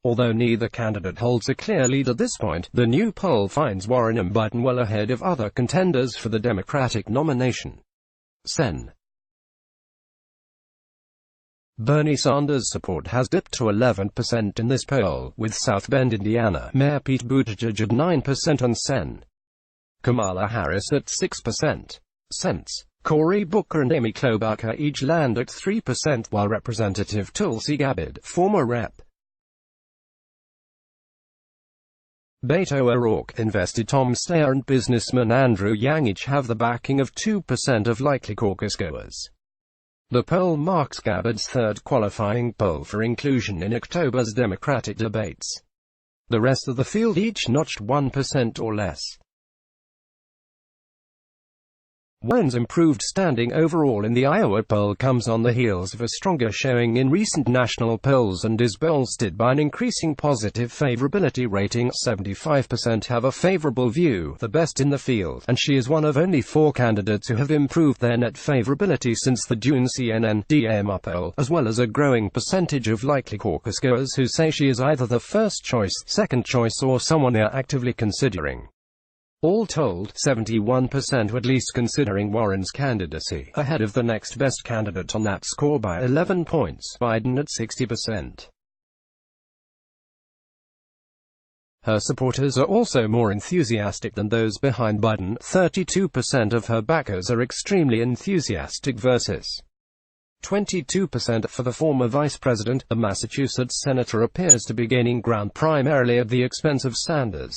Although neither candidate holds a clear lead at this point, the new poll finds Warren and Biden well ahead of other contenders for the Democratic nomination. Sen. Bernie Sanders' support has dipped to 11% in this poll, with South Bend, Indiana, Mayor Pete Buttigieg at 9% and Sen. Kamala Harris at 6%. Since Cory Booker and Amy Klobuchar each land at 3%, while Representative Tulsi Gabbard, former Rep. Beto O'Rourke, investor Tom Steyer and businessman Andrew Yang each have the backing of 2% of likely caucus goers. The poll marks Gabbard's third qualifying poll for inclusion in October's Democratic debates. The rest of the field each notched 1% or less. Warren's improved standing overall in the Iowa poll comes on the heels of a stronger showing in recent national polls and is bolstered by an increasing positive favorability rating. 75% have a favorable view, the best in the field, and she is one of only 4 candidates who have improved their net favorability since the June CNN-DMR poll, as well as a growing percentage of likely caucus goers who say she is either the first choice, second choice, or someone they are actively considering. All told, 71% were at least considering Warren's candidacy, ahead of the next best candidate on that score by 11 points, Biden at 60%. Her supporters are also more enthusiastic than those behind Biden. 32% of her backers are extremely enthusiastic versus 22% for the former vice president. The Massachusetts senator appears to be gaining ground primarily at the expense of Sanders.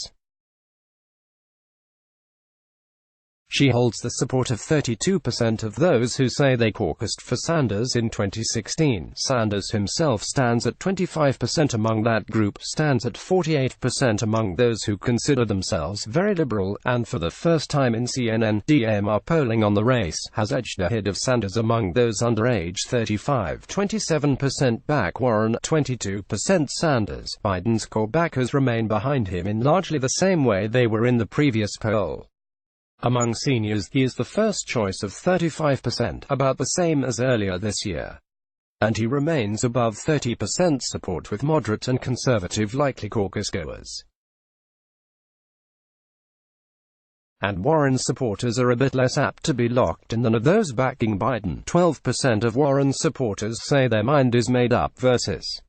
She holds the support of 32% of those who say they caucused for Sanders in 2016. Sanders himself stands at 25% among that group, stands at 48% among those who consider themselves very liberal, and for the first time in CNN-DMR polling on the race, has edged ahead of Sanders among those under age 35. 27% back Warren, 22% Sanders. Biden's core backers remain behind him in largely the same way they were in the previous poll. Among seniors, he is the first choice of 35%, about the same as earlier this year. And he remains above 30% support with moderate and conservative likely caucus goers. And Warren's supporters are a bit less apt to be locked in than are those backing Biden. 12% of Warren's supporters say their mind is made up versus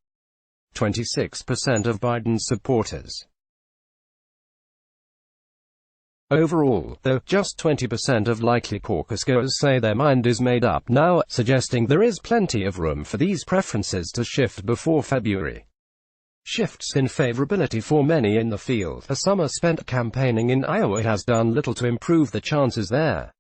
26% of Biden's supporters. Overall, though, just 20% of likely caucus goers say their mind is made up now, suggesting there is plenty of room for these preferences to shift before February. Shifts in favorability for many in the field. A summer spent campaigning in Iowa has done little to improve the chances there.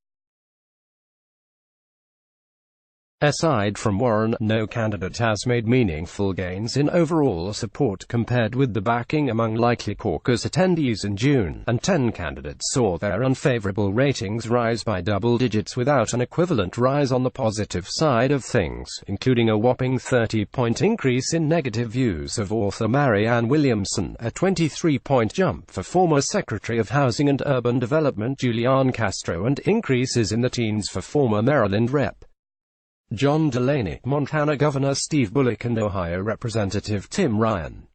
Aside from Warren, no candidate has made meaningful gains in overall support compared with the backing among likely caucus attendees in June, and 10 candidates saw their unfavorable ratings rise by double digits without an equivalent rise on the positive side of things, including a whopping 30-point increase in negative views of author Marianne Williamson, a 23-point jump for former Secretary of Housing and Urban Development Julian Castro, and increases in the teens for former Maryland Rep. John Delaney, Montana Governor Steve Bullock, and Ohio Representative Tim Ryan.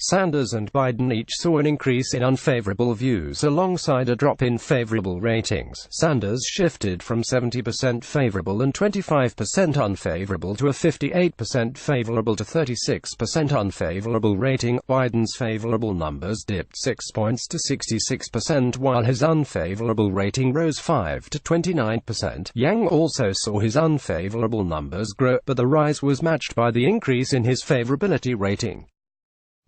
Sanders and Biden each saw an increase in unfavorable views alongside a drop in favorable ratings. Sanders shifted from 70% favorable and 25% unfavorable to a 58% favorable to 36% unfavorable rating. Biden's favorable numbers dipped 6 points to 66%, while his unfavorable rating rose 5 to 29%. Yang also saw his unfavorable numbers grow, but the rise was matched by the increase in his favorability rating.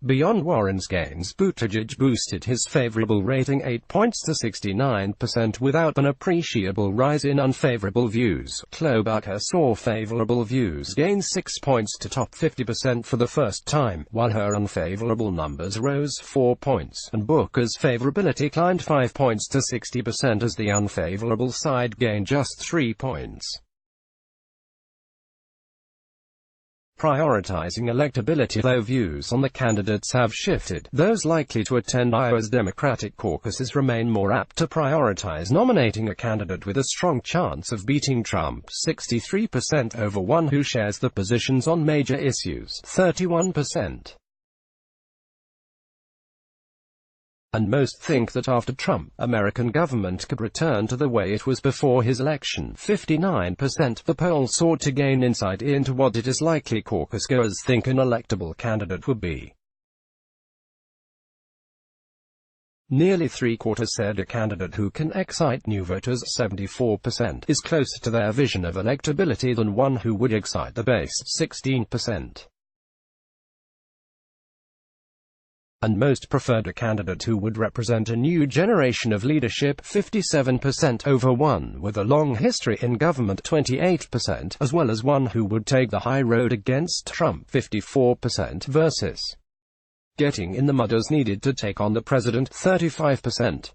Beyond Warren's gains, Buttigieg boosted his favorable rating 8 points to 69% without an appreciable rise in unfavorable views. Klobuchar saw favorable views gain 6 points to top 50% for the first time, while her unfavorable numbers rose 4 points, and Booker's favorability climbed 5 points to 60% as the unfavorable side gained just 3 points. prioritizing electability. Though views on the candidates have shifted, those likely to attend Iowa's Democratic caucuses remain more apt to prioritize nominating a candidate with a strong chance of beating Trump, 63%, over one who shares the positions on major issues, 31%. And most think that after Trump, American government could return to the way it was before his election, 59%. The poll sought to gain insight into what it is likely caucus-goers think an electable candidate would be. Nearly three-quarters said a candidate who can excite new voters, 74%, is closer to their vision of electability than one who would excite the base, 16%. And most preferred a candidate who would represent a new generation of leadership, 57%, over one with a long history in government, 28%, as well as one who would take the high road against Trump, 54%, versus getting in the mud as needed to take on the president, 35%.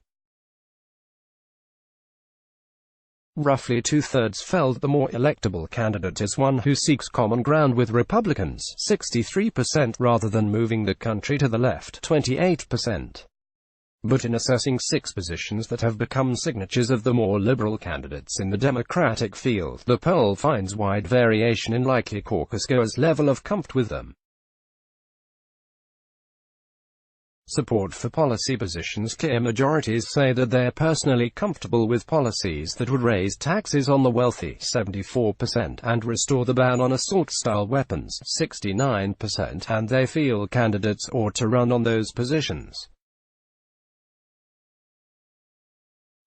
Roughly two-thirds felt the more electable candidate is one who seeks common ground with Republicans, 63%, rather than moving the country to the left, 28%. But in assessing 6 positions that have become signatures of the more liberal candidates in the Democratic field, the poll finds wide variation in likely caucus-goers' level of comfort with them. Support for policy positions. Clear majorities say that they're personally comfortable with policies that would raise taxes on the wealthy, 74%, and restore the ban on assault-style weapons, 69%, and they feel candidates ought to run on those positions.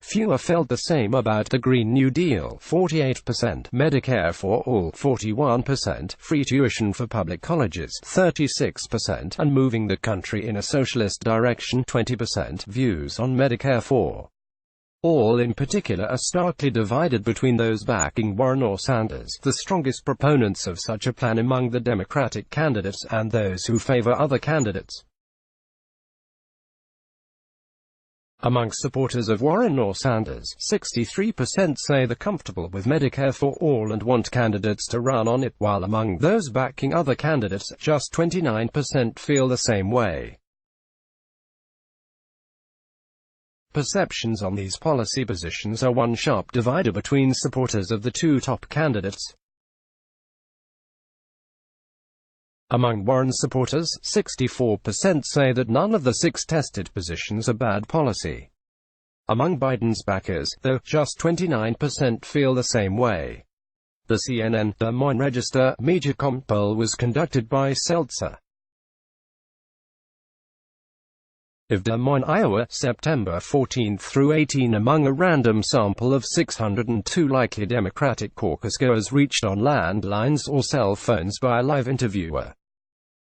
Fewer felt the same about the Green New Deal, 48%, Medicare for all, 41%, free tuition for public colleges, 36%, and moving the country in a socialist direction, 20%. Views on Medicare for all in particular are starkly divided between those backing Warren or Sanders, the strongest proponents of such a plan among the Democratic candidates, and those who favor other candidates. Among supporters of Warren or Sanders, 63% say they're comfortable with Medicare for all and want candidates to run on it, while among those backing other candidates, just 29% feel the same way. Perceptions on these policy positions are one sharp divider between supporters of the two top candidates. Among Warren's supporters, 64% say that none of the 6 tested positions are bad policy. Among Biden's backers, though, just 29% feel the same way. The CNN Des Moines Register MediaCom poll was conducted by Seltzer. Of Des Moines, Iowa, September 14 through 18. Among a random sample of 602 likely Democratic caucus-goers reached on landlines or cell phones by a live interviewer.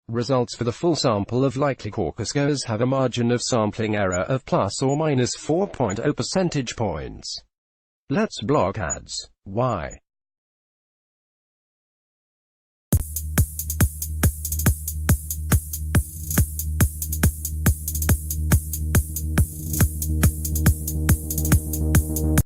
Results for the full sample of likely caucus-goers have a margin of sampling error of plus or minus 4.0 percentage points. Let's block ads. Why?